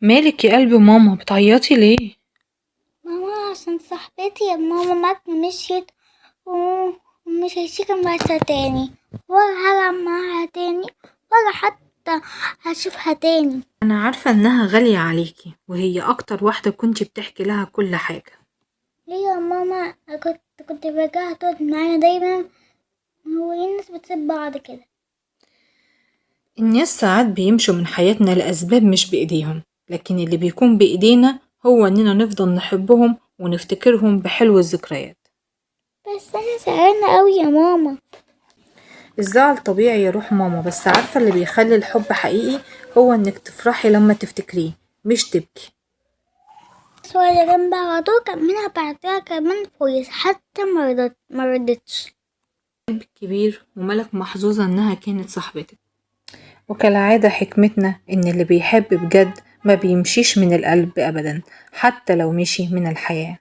مالك يا قلب ماما بتعيطي ليه؟ ماما عشان صاحبتي يا ماما مشيت ومش هشيك معاها تاني، ولا هلعب معاها تاني، ولا حتى هشوفها تاني. انا عارفة انها غالية عليكي وهي اكتر واحدة كنتي بتحكي لها كل حاجة. ليه يا ماما؟ كنت برجعها تقعد معايا دايما. هو ليه الناس بتسيب بعض كده؟ الناس ساعات بيمشوا من حياتنا لأسباب مش بإيديهم، لكن اللي بيكون بإيدينا هو اننا نفضل نحبهم ونفتكرهم بحلو الذكريات. بس انا زعلانة قوي يا ماما. الزعل طبيعي يا روح ماما، بس عارفة اللي بيخلي الحب حقيقي هو انك تفرحي لما تفتكريه مش تبكي. الصورة اللي جنبها على طول كملها بعدها كمان كويس، حتى مردتش. قلبك كبير وملك محظوظة انها كانت صاحبتك. وكالعادة حكمتنا إن اللي بيحب بجد ما بيمشيش من القلب أبدا، حتى لو مشي من الحياة.